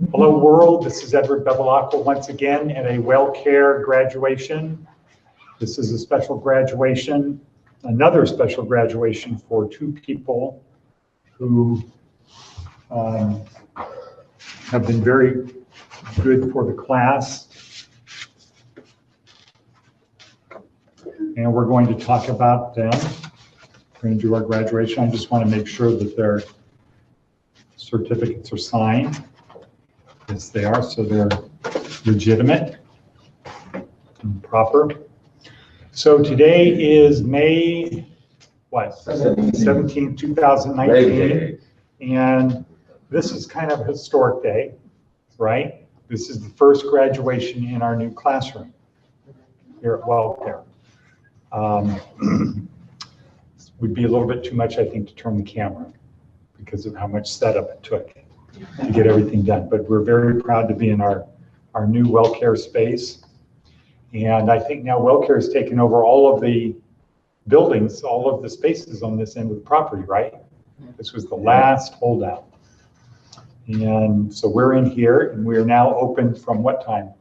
Hello world, this is Edward Bevilacqua once again at a WellCare graduation. This is a special graduation, another special graduation for two people who have been very good for the class. And we're going to talk about them. We're going to do our graduation. I just want to make sure that their certificates are signed. Yes, they are, so they're legitimate and proper. So today is May, what? 17th, 2019. And this is kind of a historic day, right? This is the first graduation in our new classroom here at WellCare. Would be a little bit too much, I think, to turn the camera because of how much setup it took to get everything done. But we're very proud to be in our new WellCare space. And I think now WellCare has taken over all of the buildings, all of the spaces on this end of the property, right? This was the last holdout. And so we're in here and we are now open from what time?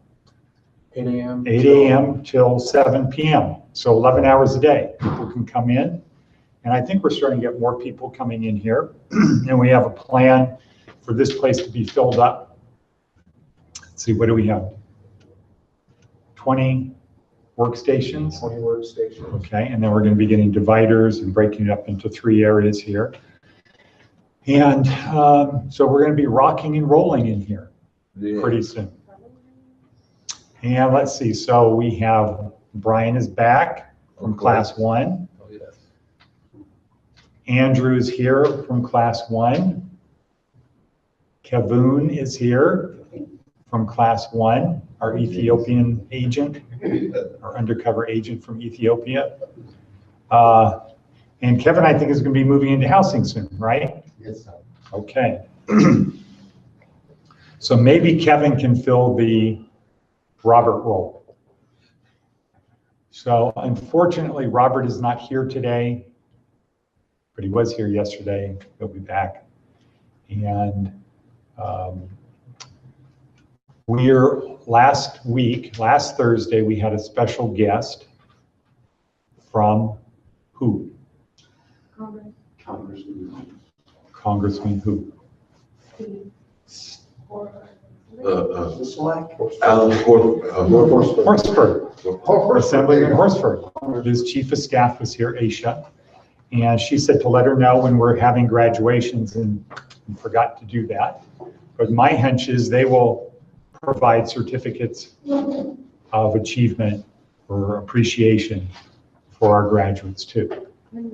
8 a.m. 8 a.m. till 7 p.m. So 11 hours a day. People can come in. And I think we're starting to get more people coming in here. And we have a plan for this place to be filled up. Let's see, what do we have? 20 workstations? 20 workstations. Okay, and then we're going to be getting dividers and breaking it up into 3 areas here. And so we're going to be rocking and rolling in here pretty soon. And let's see, so we have Brian is back from class 1. Oh, yes. Andrew is here from class 1. Kavun is here from class 1, our Ethiopian agent, our undercover agent from Ethiopia. And Kevin, I think, is going to be moving into housing soon, right? Yes, sir. Okay. So maybe Kevin can fill the Robert role. So unfortunately, Robert is not here today, but he was here yesterday. He'll be back. And last Thursday, we had a special guest from who? Congressman who? Horsford. Assemblyman Horsford. His chief of staff was here, Aisha. And she said to let her know when we're having graduations and forgot to do that. But my hunch is they will provide certificates of achievement or appreciation for our graduates too. Let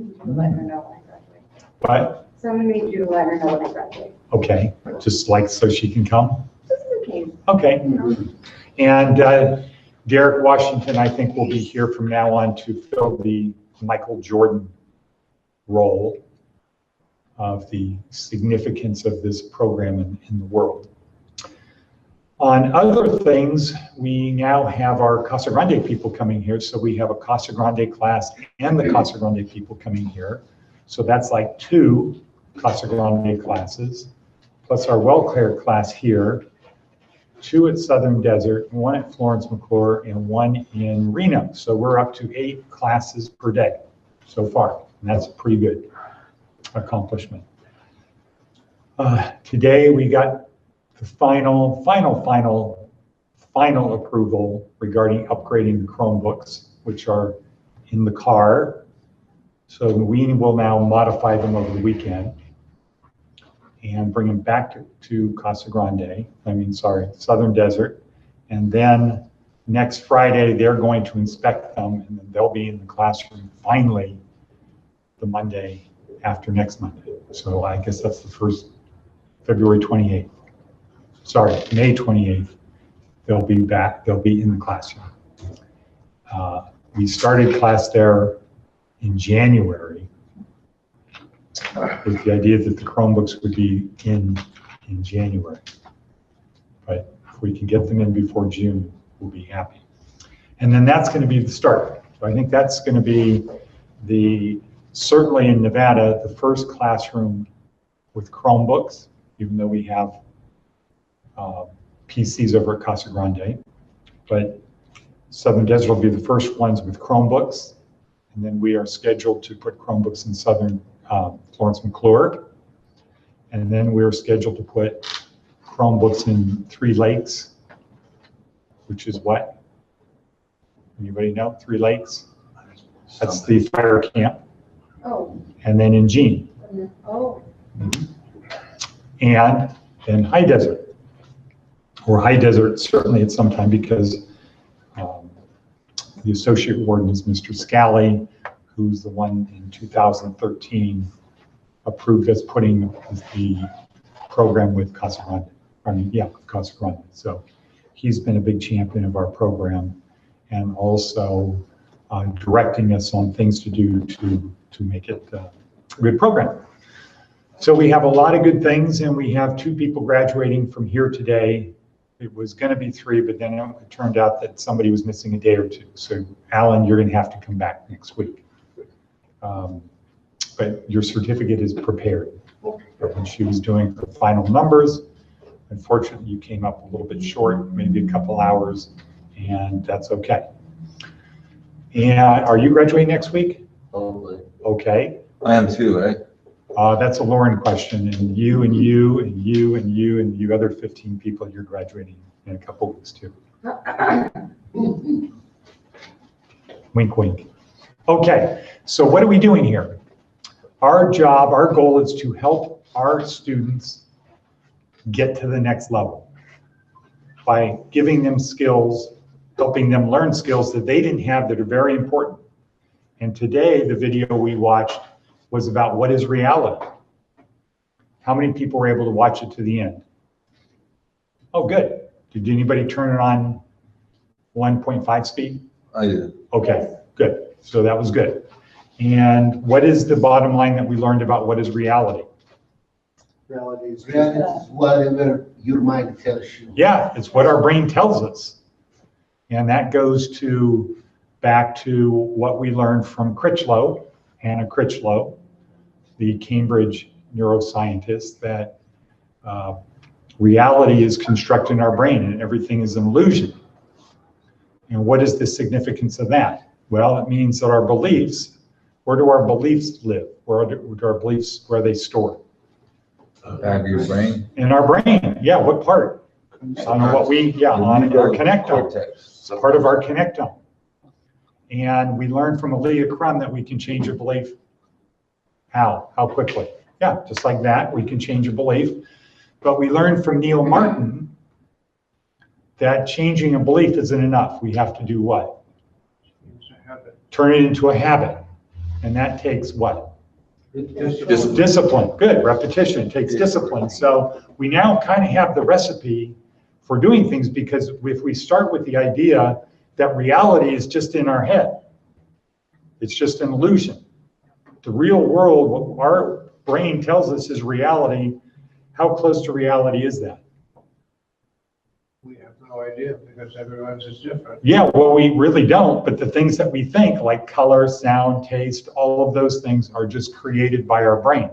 her know when I graduate. But Someone needs you to let her know when I graduate. okay, just like so she can come. Just in case. Okay. And Derek Washington, I think, will be here from now on to fill the Michael Jordan role of the significance of this program in the world. On other things, we now have our Casa Grande people coming here. So we have a Casa Grande class and the Casa Grande people coming here. So that's like 2 Casa Grande classes, plus our WellCare class here, 2 at Southern Desert, 1 at Florence McClure, and 1 in Reno. So we're up to 8 classes per day so far, and that's a pretty good accomplishment. Today we got the final approval regarding upgrading the Chromebooks, which are in the car. So we will now modify them over the weekend and bring them back to Casa Grande, Southern Desert. And then next Friday, they're going to inspect them and then they'll be in the classroom finally the Monday after next Monday. So I guess that's the first, February 28th. Sorry, May 28th, they'll be back, they'll be in the classroom. We started class there in January with the idea that the Chromebooks would be in January. But if we can get them in before June, we'll be happy. And then that's going to be the start. So I think that's going to be certainly in Nevada, the first classroom with Chromebooks, even though we have PCs over at Casa Grande. But Southern Desert will be the first ones with Chromebooks. And then we are scheduled to put Chromebooks in Southern Florence McClure. And then we're scheduled to put Chromebooks in Three Lakes, which is what? Anybody know? Three Lakes? That's the fire camp. Oh, And then in Jean. oh, And then High Desert. Or High Desert certainly at some time, because the associate warden is Mr. Scally, who's the one in 2013 approved us putting the program with Casa Grande. I mean, yeah, Casa Grande. So he's been a big champion of our program and also directing us on things to do to make it a good program. So we have a lot of good things, and we have 2 people graduating from here today. It was going to be 3, but then it turned out that somebody was missing a day or 2. So Alan, you're going to have to come back next week. But your certificate is prepared. And she was doing the final numbers. Unfortunately, you came up a little bit short, maybe a couple hours, and that's okay. And are you graduating next week? Probably. Okay. I am too, right? That's a Lauren question, and you and you and you and you and you other 15 people, you're graduating in a couple weeks too. Wink, wink. Okay, so what are we doing here? Our job, our goal is to help our students get to the next level by giving them skills, helping them learn skills that they didn't have that are very important. And today, the video we watched was about what is reality. How many people were able to watch it to the end? Oh, good. Did anybody turn it on 1.5 speed? I did. Okay, good. So that was good. And what is the bottom line that we learned about what is reality? Reality is. Reality is whatever your mind tells you. Yeah, it's what our brain tells us. And that goes back to what we learned from Critchlow, Hannah Critchlow, the Cambridge neuroscientist, that reality is constructed in our brain and everything is an illusion. And what is the significance of that? Well, it means that our beliefs, where do our beliefs live? Where do our beliefs, where are they stored? Back of your brain. In our brain, yeah, what part? On what we, yeah, on our connectome. Cortex. It's part of our connectome. And we learned from Aaliyah Crum that we can change a belief. How? How quickly? Yeah, just like that, we can change a belief. But we learned from Neil Martin that changing a belief isn't enough. We have to do what? Turn it into a habit. And that takes what? Discipline. Good, repetition. It takes discipline. So we now kind of have the recipe for doing things, because if we start with the idea that reality is just in our head, it's just an illusion. The real world, what our brain tells us is reality. How close to reality is that? We have no idea because everyone's is different. Yeah, well, we really don't, but the things that we think, like color, sound, taste, all of those things are just created by our brain,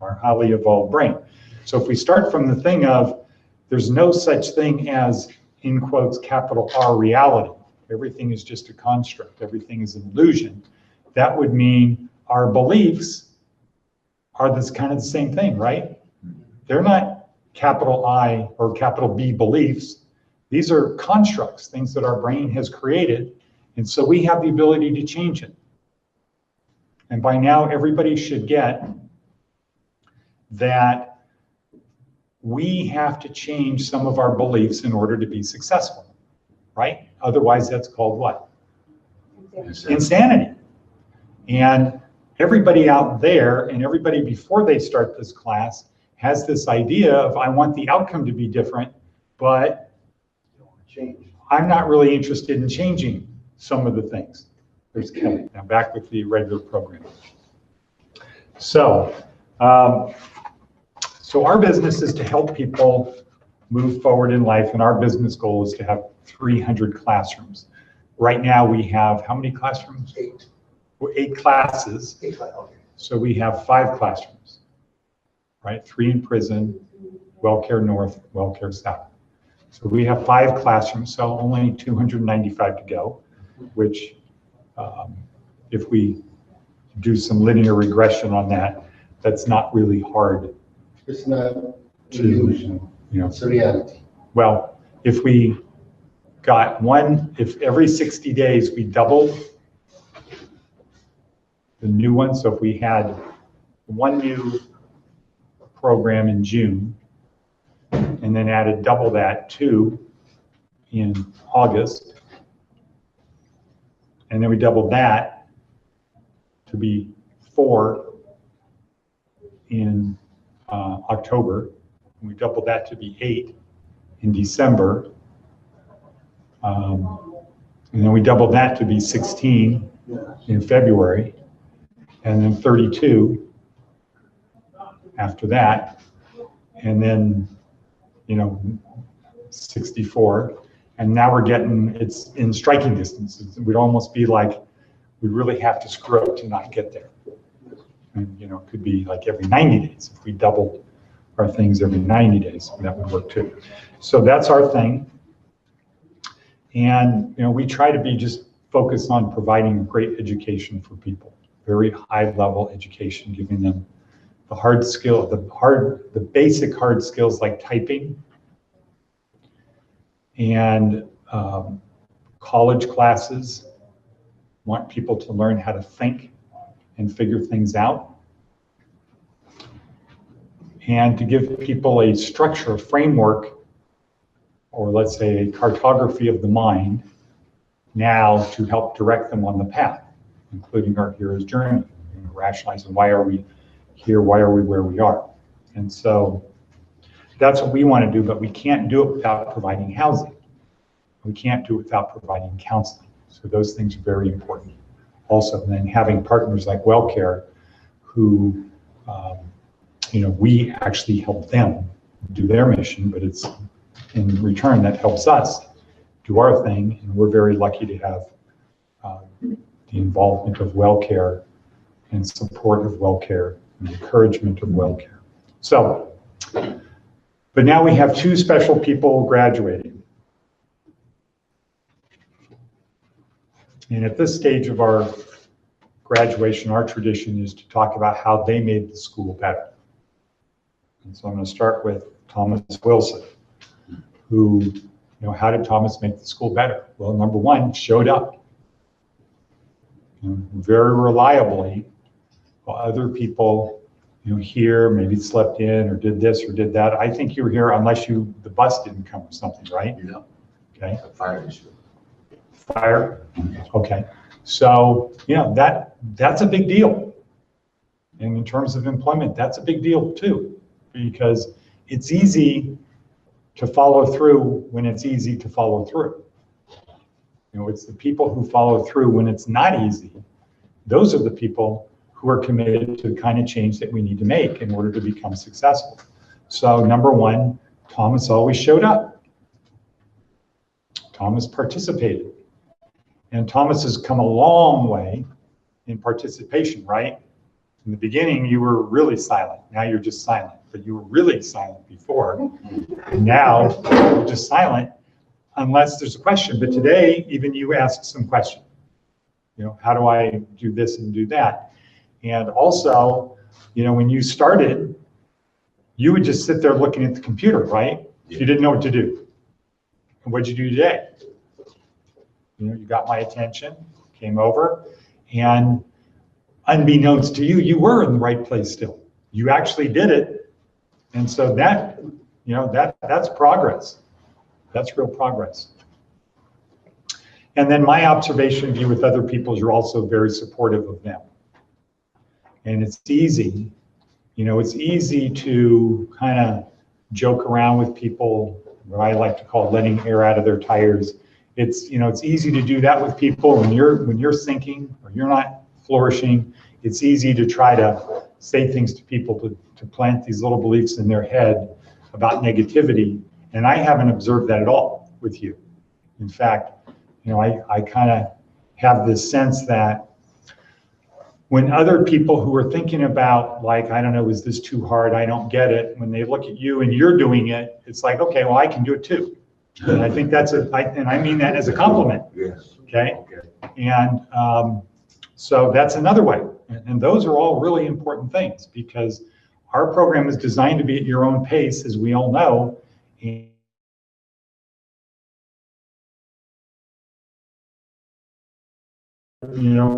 our highly evolved brain. So if we start from the thing of there's no such thing as, in quotes, capital R, reality. Everything is just a construct. Everything is an illusion. That would mean our beliefs are this kind of the same thing, right? They're not capital I or capital B beliefs. These are constructs, things that our brain has created. And so we have the ability to change it. And by now, everybody should get that we have to change some of our beliefs in order to be successful, right? Otherwise, that's called what? Insanity. And everybody out there and everybody before they start this class has this idea of, I want the outcome to be different, but I'm not really interested in changing some of the things. There's Kevin. Now back with the regular program. So, our business is to help people move forward in life, and our business goal is to have 300 classrooms. Right now we have how many classrooms? 8. 8 classes. 8, okay. So we have 5 classrooms, right? 3 in prison. WellCare North, WellCare South. So we have 5 classrooms, so only 295 to go, which if we do some linear regression on that, that's not really hard It's not to, illusion, you know, it's a reality. well, if we got if every 60 days we doubled the new one, so if we had 1 new program in June, and then added double that, 2 in August, and then we doubled that to be 4 in October, and we doubled that to be 8 in December, and then we doubled that to be 16 in February, and then 32 after that, and then, 64, and now we're getting, it's in striking distance. It would almost be like we really have to screw up to not get there. And, it could be like every 90 days. If we doubled our things every 90 days, that would work too. So that's our thing. And, we try to be just focused on providing great education for people, very high level education, giving them the hard skill, the basic hard skills like typing, and college classes want people to learn how to think and figure things out, and to give people a structure, a framework, or let's say a cartography of the mind now to help direct them on the path, including our hero's journey, rationalizing why are we here, why are we where we are. And so that's what we want to do, but we can't do it without providing housing. We can't do it without providing counseling. So those things are very important. Also, and then having partners like WellCare who, we actually help them do their mission, but it's in return that helps us do our thing. And we're very lucky to have the involvement of WellCare and support of WellCare and encouragement of WellCare. So, but now we have 2 special people graduating. And at this stage of our graduation, our tradition is to talk about how they made the school better. And so I'm going to start with Thomas Wilson, who, how did Thomas make the school better? Well, number 1, showed up very reliably, while other people, here maybe slept in or did this or did that. I think you were here unless the bus didn't come or something, right? Yeah. Okay. A fire issue. Fire. Okay. So, that's a big deal. And in terms of employment, that's a big deal too, because it's easy to follow through when it's easy to follow through. It's the people who follow through when it's not easy. Those are the people who are committed to the kind of change that we need to make in order to become successful. So number 1, Thomas always showed up. Thomas participated. And Thomas has come a long way in participation, right? In the beginning, you were really silent. Now you're just silent, but you were really silent before. And now you're just silent unless there's a question. But today, even you asked some question. How do I do this and do that? And also, when you started, you would just sit there looking at the computer, right? You didn't know what to do. And what'd you do today? You got my attention, came over, and unbeknownst to you, you were in the right place still. You actually did it. And so that, that's progress. That's real progress. And then my observation of you with other people is you're also very supportive of them. And it's easy, it's easy to kind of joke around with people, what I like to call letting air out of their tires. It's, it's easy to do that with people when you're sinking or you're not flourishing. It's easy to try to say things to people to plant these little beliefs in their head about negativity. And I haven't observed that at all with you. In fact, I kind of have this sense that when other people who are thinking about, like, I don't know, is this too hard? I don't get it. When they look at you and you're doing it, it's like, okay, well, I can do it too. And I think that's and I mean that as a compliment. Yes. Okay. Okay. And so that's another way. And those are all really important things, because our program is designed to be at your own pace, as we all know. And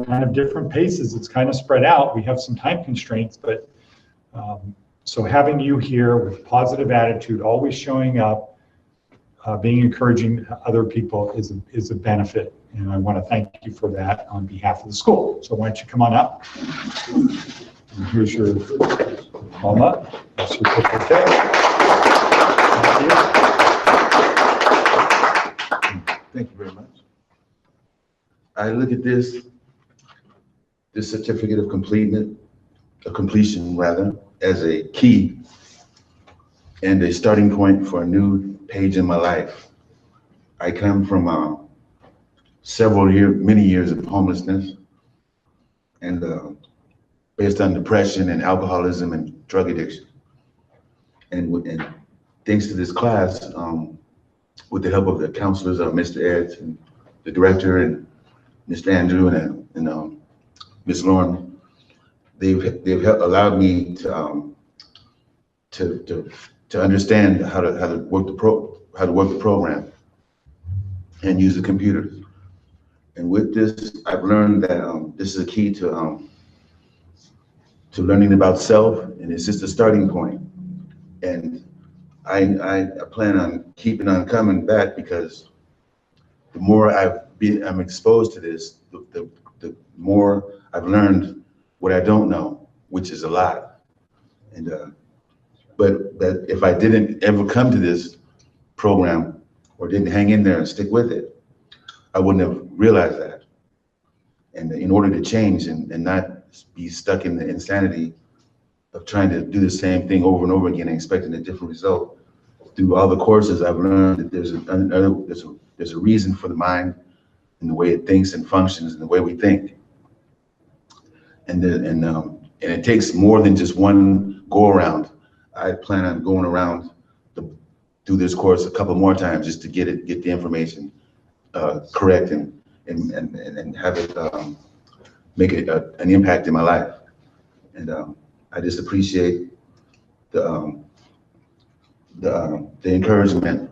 kind of different paces. It's kind of spread out. We have some time constraints, but so having you here with positive attitude, always showing up, being encouraging other people is a benefit. And I want to thank you for that on behalf of the school. So why don't you come on up? And here's your diploma, certificate. Thank you very much. I look at this certificate of completion rather, as a key and a starting point for a new page in my life. I come from many years of homelessness, and based on depression and alcoholism and drug addiction. And thanks to this class, with the help of the counselors, Mr. Ed and the director and Mr. Andrew and Ms. Lauren, they've allowed me to understand how to work the program and use the computers. And with this, I've learned that this is a key to learning about self, and it's just a starting point. And I plan on keeping on coming back, because the more I'm exposed to this, the more I've learned what I don't know, which is a lot. And but if I didn't ever come to this program or didn't hang in there and stick with it, I wouldn't have realized that. And in order to change and not be stuck in the insanity of trying to do the same thing over and over again and expecting a different result, through all the courses, I've learned that there's a reason for the mind and the way it thinks and functions and the way we think. And it takes more than just one go around. I plan on going around through this course a couple more times just to get the information correct and have it make an impact in my life. And I just appreciate the encouragement,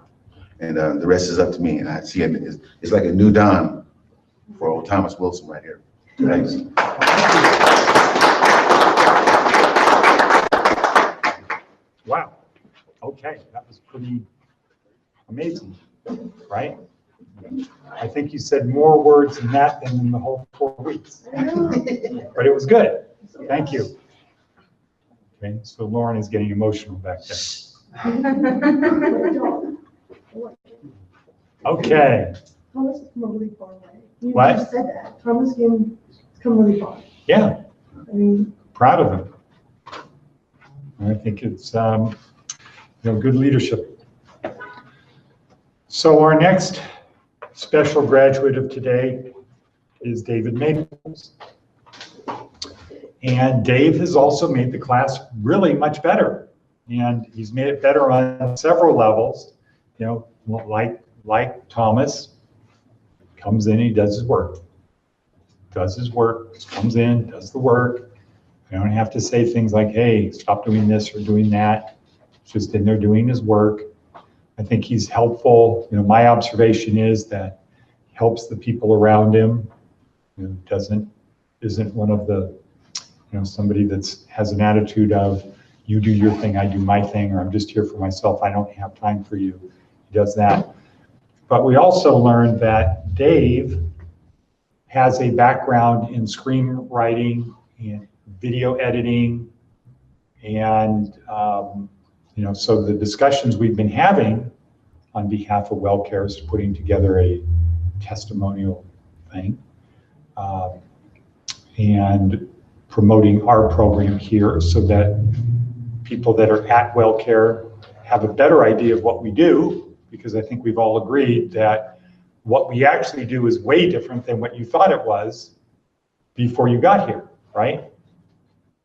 and the rest is up to me. And I see it's like a new dawn for old Thomas Wilson right here. Thanks. Wow. Okay, that was pretty amazing, right? I think you said more words in that than in the whole 4 weeks. But it was good. Thank you. Okay, so Lauren is getting emotional back there. Okay. Thomas has come really far away. You What? just said that. Thomas has come really far. Yeah, I mean, proud of him. I think it's good leadership. So our next special graduate of today is David Maples. And Dave has also made the class really much better. And he's made it better on several levels. Like Thomas, comes in, he does his work. Just comes in, does the work. I don't have to say things like, hey, stop doing this or doing that. He's just in there doing his work. I think he's helpful. My observation is that he helps the people around him. Isn't one of the, somebody that has an attitude of, you do your thing, I do my thing, or I'm just here for myself, I don't have time for you. He does that. But we also learned that Dave has a background in screenwriting and video editing, and so the discussions we've been having on behalf of WellCare is putting together a testimonial thing and promoting our program here so that people that are at WellCare have a better idea of what we do, because I think we've all agreed that what we actually do is way different than what you thought it was before you got here. right?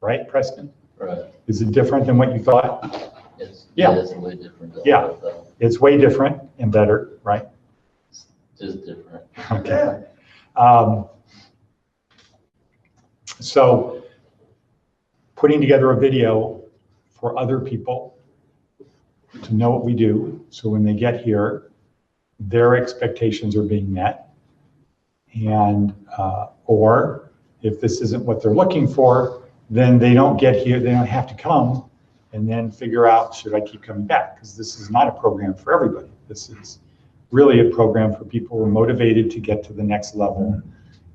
Right, Preston? Right. Is it different than what you thought? Yeah. It's way different than Yeah. what I thought. It's way different and better, right? Just different. Okay. Um, So putting together a video for other people to know what we do, so when they get here, their expectations are being met. And, or if this isn't what they're looking for, then they don't get here, they don't have to come and then figure out, should I keep coming back? Because this is not a program for everybody. This is really a program for people who are motivated to get to the next level.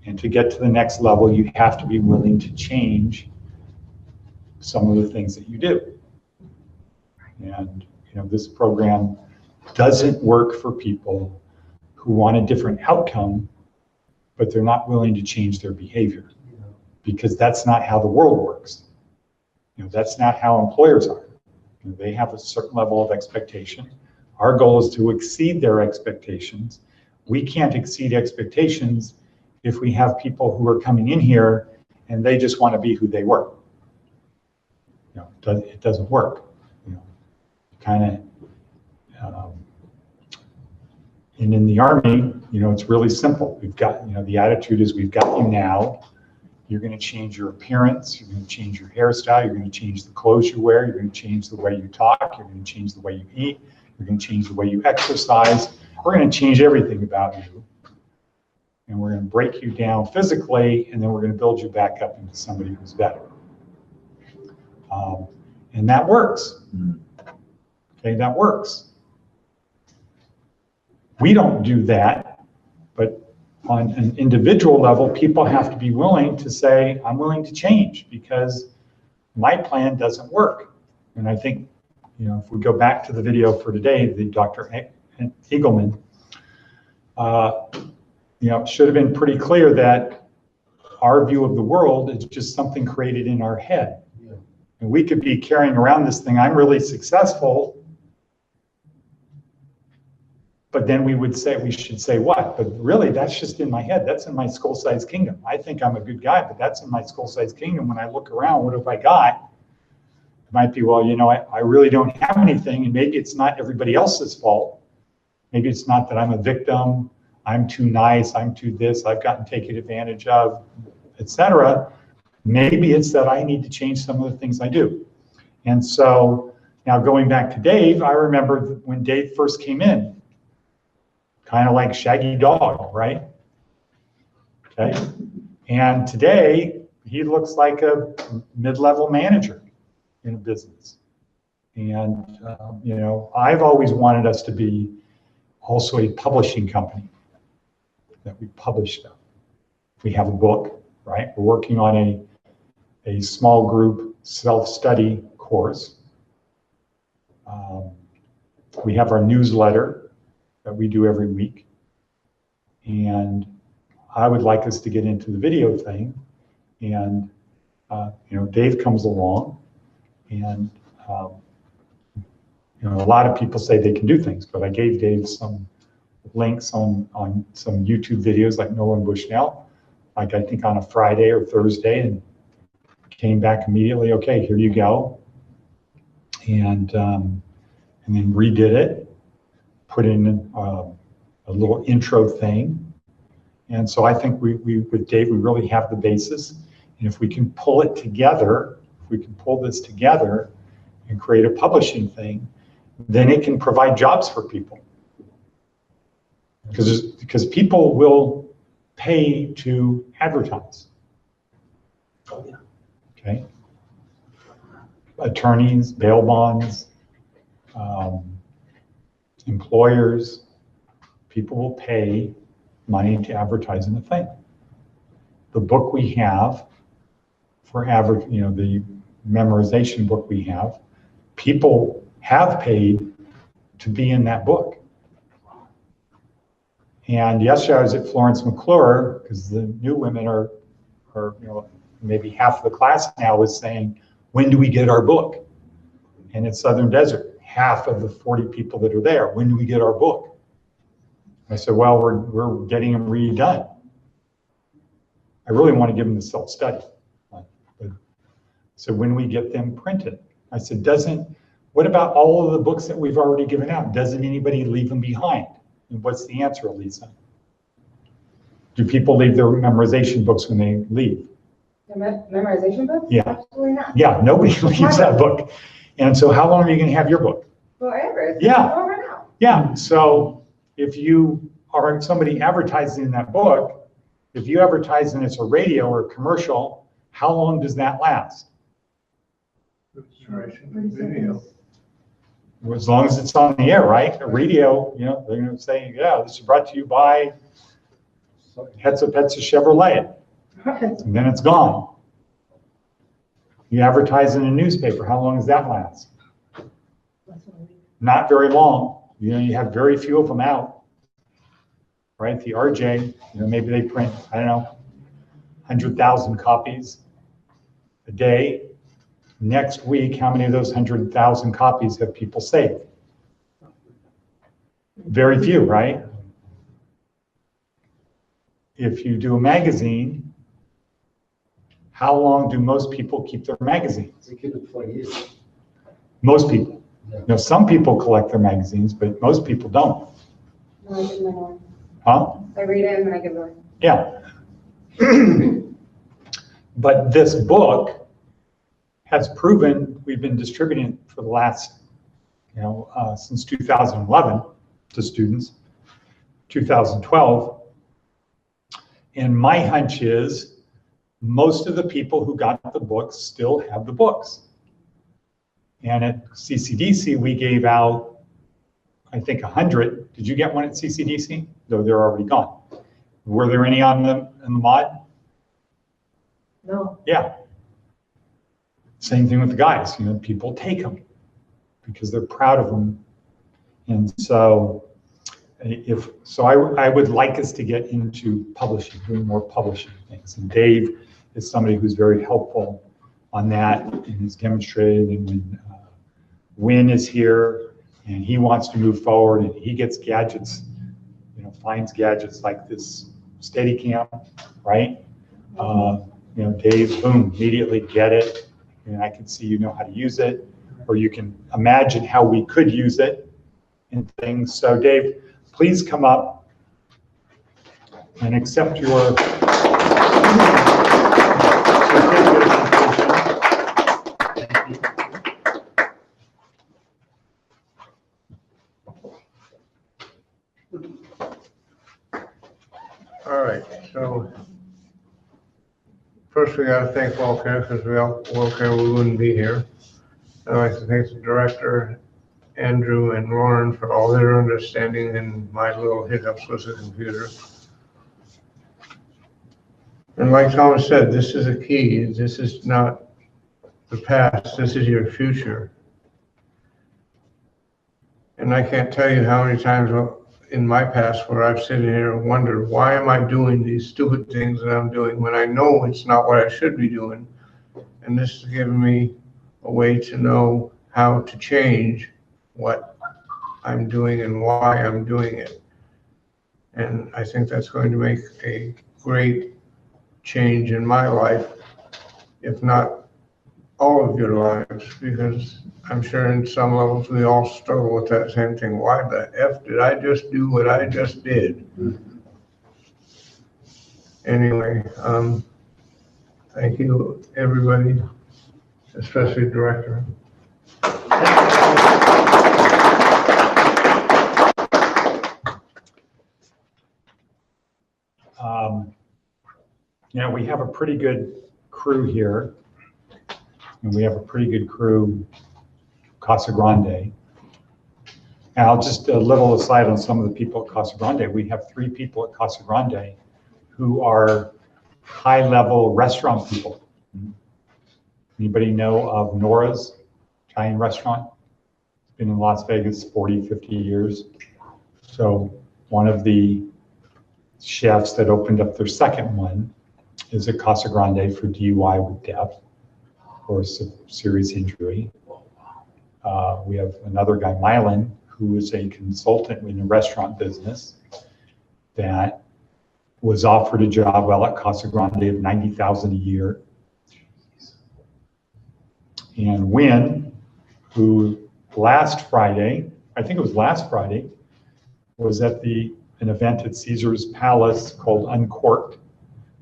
And to get to the next level, you have to be willing to change some of the things that you do. And this program doesn't work for people who want a different outcome, but they're not willing to change their behavior, because that's not how the world works. That's not how employers are. They have a certain level of expectation. Our goal is to exceed their expectations. We can't exceed expectations if we have people who are coming in here and they just want to be who they were. It doesn't work. And in the Army, it's really simple. We've got, the attitude is, we've got you now. You're going to change your appearance. You're going to change your hairstyle. You're going to change the clothes you wear. You're going to change the way you talk. You're going to change the way you eat. You're going to change the way you exercise. We're going to change everything about you. And we're going to break you down physically, and then we're going to build you back up into somebody who's better. And that works. Okay, that works. We don't do that, but on an individual level, people have to be willing to say, I'm willing to change because my plan doesn't work. And I think, if we go back to the video for today, the Dr. Eagleman, it should have been pretty clear that our view of the world is just something created in our head. And we could be carrying around this thing, I'm really successful, but then we should say what? But really, that's just in my head. That's in my skull-sized kingdom. I think I'm a good guy, but that's in my skull-sized kingdom. When I look around, what have I got? It might be, well, I really don't have anything, and maybe it's not everybody else's fault. Maybe it's not that I'm a victim, I'm too nice, I'm too this, I've gotten taken advantage of, etc. Maybe it's that I need to change some of the things I do. And so now going back to Dave, I remember when Dave first came in, kind of like Shaggy Dog, right? Okay. And today he looks like a mid-level manager in a business. And, I've always wanted us to be also a publishing company, that we publish stuff. We have a book, right? We're working on a small group self-study course. We have our newsletter that we do every week. And I would like us to get into the video thing. And, Dave comes along, and, a lot of people say they can do things, but I gave Dave some links on some YouTube videos like Nolan Bushnell, like I think on a Friday or Thursday, and came back immediately, okay, here you go. And then redid it, put in a little intro thing. And so I think we with Dave, we really have the basis. And if we can pull it together, if we can pull this together and create a publishing thing, then it can provide jobs for people. Because people will pay to advertise. Oh, yeah. Okay. Attorneys, bail bonds, employers, people will pay money to advertise in the thing. The book we have for the memorization book we have, people have paid to be in that book. And yesterday I was at Florence McClure, because the new women are maybe half of the class now is saying, when do we get our book? And it's Southern Desert, half of the 40 people that are there, when do we get our book? I said, well, we're getting them redone. I really want to give them the self-study. So when we get them printed, I said, what about all of the books that we've already given out? Doesn't anybody leave them behind? And what's the answer, Lisa? Do people leave their memorization books when they leave? The memorization books? Yeah. Absolutely not. Yeah, nobody leaves that book. And so how long are you gonna have your book? Forever. It's Yeah. over now. Yeah, so if you are somebody advertising in that book, if you advertise and it's a radio or a commercial, how long does that last? Duration of 30 video. seconds. As long as it's on the air, right? A radio, they're gonna say, yeah, this is brought to you by Hetza Petza Chevrolet, and then it's gone. You advertise in a newspaper, how long does that last? Not very long. You have very few of them out, right? The RJ, maybe they print, I don't know, 100,000 copies a day. Next week, how many of those 100,000 copies have people saved? Very few, right? If you do a magazine, how long do most people keep their magazines? We keep it for years. Most people. Yeah. Some people collect their magazines, but most people don't. No, I give them away. Huh? I read it and then I give it away. Yeah. But this book has proven, we've been distributing it for the last, since 2011 to students, 2012. And my hunch is most of the people who got the books still have the books. And at CCDC, we gave out, I think, 100. Did you get one at CCDC? Though they're already gone. Were there any in the mod? No. Yeah. Same thing with the guys. People take them because they're proud of them. And so I would like us to get into publishing, doing more publishing things. And Dave is somebody who's very helpful on that and has demonstrated. And when Win is here and he wants to move forward and he gets gadgets, finds gadgets like this Steadicam, right? Dave, boom, immediately get it. And I can see how to use it, or you can imagine how we could use it and things. So Dave, please come up and accept your All right, so first we gotta thank WellCare because without WellCare we wouldn't be here. I'd like to thank the director, Andrew and Lauren, for all their understanding in my little hiccups with the computer. And like Thomas said, this is a key. This is not the past, this is your future. And I can't tell you how many times in my past where I've sitting here and wondered, why am I doing these stupid things that I'm doing when I know it's not what I should be doing? And this has given me a way to know how to change what I'm doing and why I'm doing it. And I think that's going to make a great change in my life, if not all of your lives, because I'm sure in some levels we all struggle with that same thing. Why the F did I just do what I just did? Anyway, thank you, everybody, especially the director. We have a pretty good crew here, and we have a pretty good crew, Casa Grande. And I'll just a little aside on some of the people at Casa Grande. We have 3 people at Casa Grande who are high-level restaurant people. Anybody know of Nora's Italian restaurant? It's been in Las Vegas 40, 50 years. So one of the chefs that opened up their second one is at Casa Grande for DUI with death or serious injury. We have another guy, Mylan, who is a consultant in the restaurant business that was offered a job while at Casa Grande of $90,000 a year. And Wynn, who last Friday, I think it was last Friday, was at an event at Caesar's Palace called Uncorked,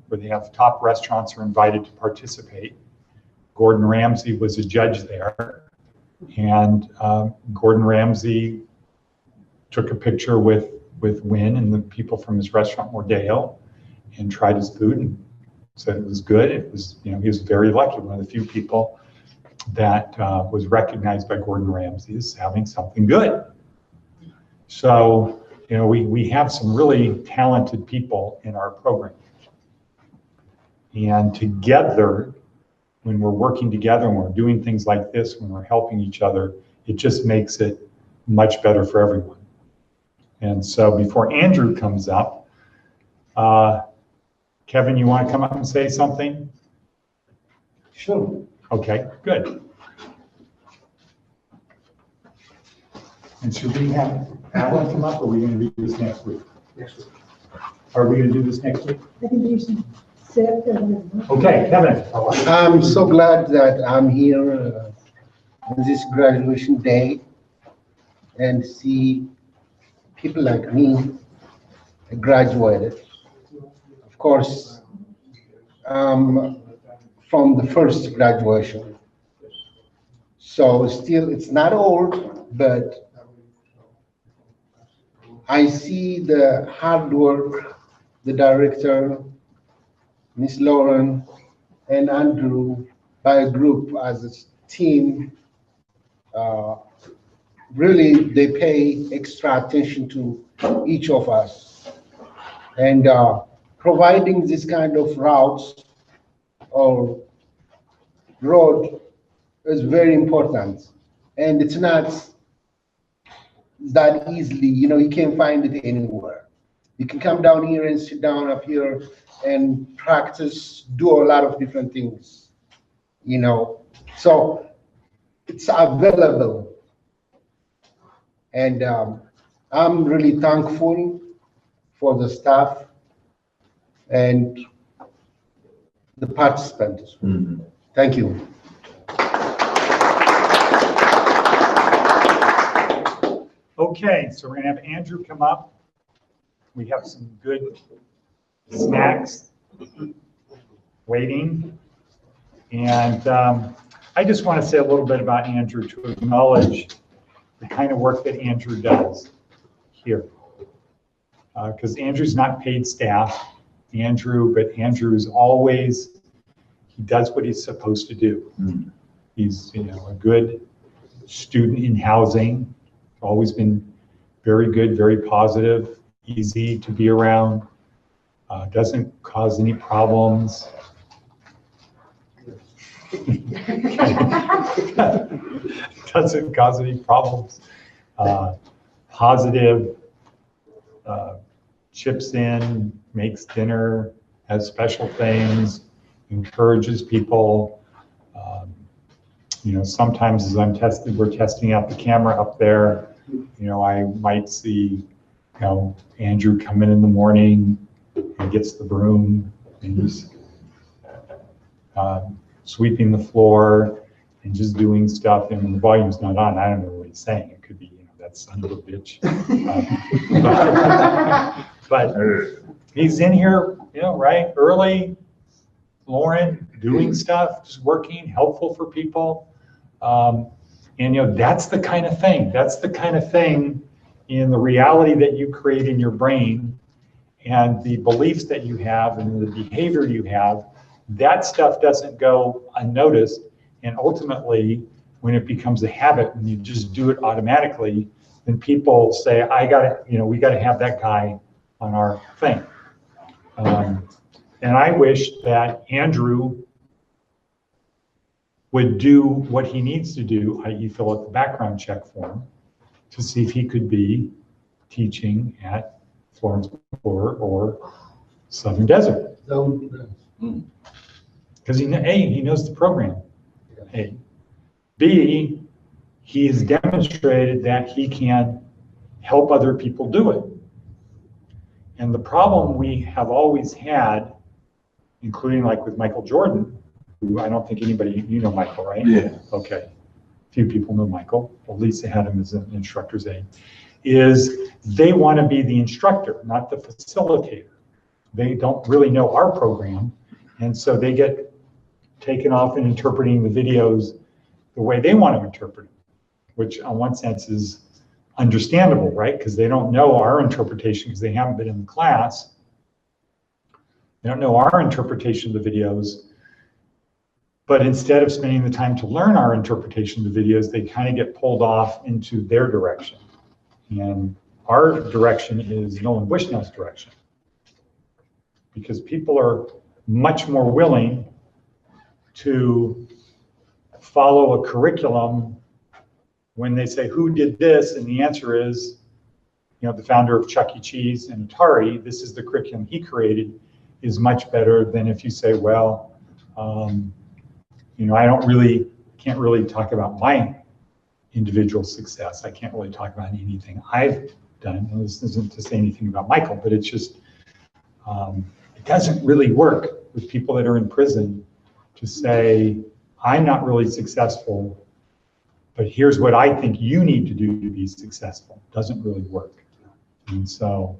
where they have top restaurants are invited to participate. Gordon Ramsay was a judge there, and Gordon Ramsay took a picture with Wynn and the people from his restaurant Mordeo and tried his food and said it was good. It was, he was very lucky, one of the few people that was recognized by Gordon Ramsay as having something good. So, we have some really talented people in our program. And together, when we're working together and we're doing things like this, when we're helping each other, it just makes it much better for everyone. And so before Andrew comes up, Kevin, you want to come up and say something? Sure. Okay, good. And should we have Alan come up, or are we going to do this next week? Next week. Are we going to do this next week? I think you should sit and. Okay, Kevin. I'm so glad that I'm here on this graduation day and see people like me graduated. Of course, from the first graduation. So still, it's not old, but I see the hard work, the director, Miss Lauren, and Andrew, by a group as a team. Really, they pay extra attention to each of us. And providing this kind of routes or road is very important. And it's not that easily, you can't find it anywhere. You can come down here and sit down up here and practice, do a lot of different things, So it's available. And I'm really thankful for the staff and the participants. Mhm. Thank you. Okay, so we're going to have Andrew come up. We have some good snacks waiting. And I just want to say a little bit about Andrew to acknowledge the kind of work that Andrew does here. Because Andrew's not paid staff, but Andrew is always, he does what he's supposed to do. Mm. He's, a good student in housing, always been very good, very positive, easy to be around, doesn't cause any problems. Doesn't cause any problems. Positive, chips in, makes dinner, has special things, encourages people. Sometimes as we're testing out the camera up there, I might see, Andrew come in the morning and gets the broom and he's sweeping the floor and just doing stuff, and the volume's not on. I don't know what he's saying. It could be, that son of a bitch. But he's in here, right, early, Lauren, doing stuff, just working, helpful for people. And that's the kind of thing. That's the kind of thing in the reality that you create in your brain and the beliefs that you have and the behavior you have. That stuff doesn't go unnoticed. And ultimately, when it becomes a habit and you just do it automatically, then people say, we got to have that guy on our thing. And I wish that Andrew would do what he needs to do, i.e. fill out the background check form to see if he could be teaching at Florence or Southern Desert. Because he knows the program. A. B, he has demonstrated that he can help other people do it. And the problem we have always had, including like with Michael Jordan, who I don't think anybody, you know Michael, right? Yeah. Okay. Few people know Michael, at least they had him as an instructor's aide, is they want to be the instructor, not the facilitator. They don't really know our program, and so they get taken off in interpreting the videos the way they want to interpret it, which on one sense is understandable, right? Because they don't know our interpretation because they haven't been in the class. They don't know our interpretation of the videos, but instead of spending the time to learn our interpretation of the videos, they kind of get pulled off into their direction. And our direction is Nolan Bushnell's direction, because people are much more willing to follow a curriculum when they say, who did this? And the answer is, you know, the founder of Chuck E. Cheese and Atari, this is the curriculum he created, is much better than if you say, well, you know, can't really talk about my individual success. I can't really talk about anything I've done. And this isn't to say anything about Michael, but it's just, it doesn't really work with people that are in prison to say, I'm not really successful, but here's what I think you need to do to be successful. Doesn't really work. And so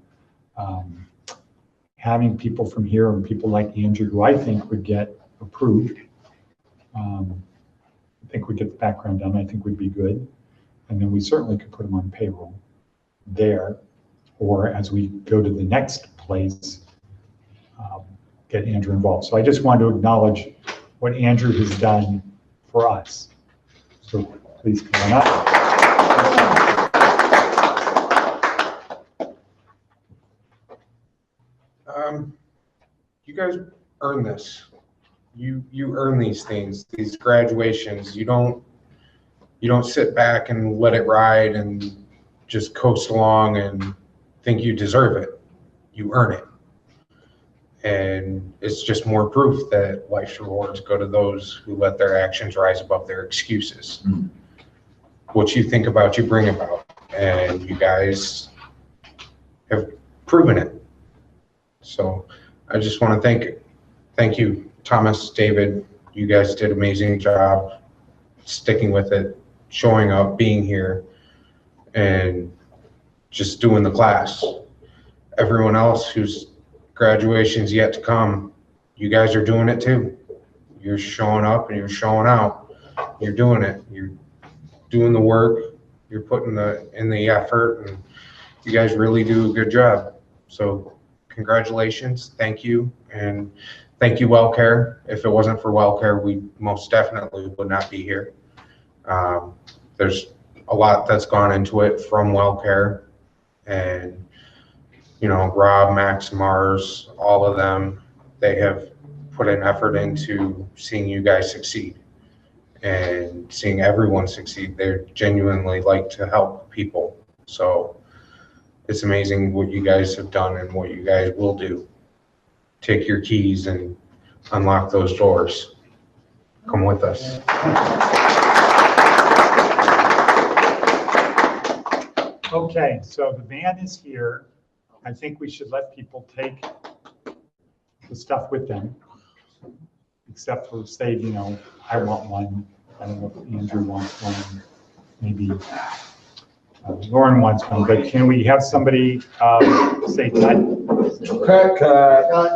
having people from here and people like Andrew, who I think would get approved, I think we get the background done, I think would be good. And then we certainly could put them on payroll there, or as we go to the next place, get Andrew involved. So I just wanted to acknowledge what Andrew has done for us. So please come on up. You guys earn this. You earn these things, these graduations. You don't sit back and let it ride and just coast along and think you deserve it. You earn it. And it's just more proof that life's rewards go to those who let their actions rise above their excuses. Mm-hmm. What you think about, you bring about. And you guys have proven it. So I just want to thank you, Thomas, David. You guys did an amazing job sticking with it, showing up, being here, and just doing the class. Everyone else whose graduation's yet to come, you guys are doing it too. You're showing up and you're showing out. You're doing it. You're doing the work. You're putting in the effort, and you guys really do a good job. So congratulations, thank you, and thank you, WellCare. If it wasn't for WellCare, we most definitely would not be here. There's a lot that's gone into it from WellCare, and you know, Rob, Max, Mars, all of them, they have put an effort into seeing you guys succeed and seeing everyone succeed. They genuinely like to help people. So it's amazing what you guys have done and what you guys will do. Take your keys and unlock those doors. Come with us. Okay, so the van is here. I think we should let people take the stuff with them, except for say, you know, I want one. I don't know if Andrew wants one. Maybe Lauren wants one, but can we have somebody say cut? Cut.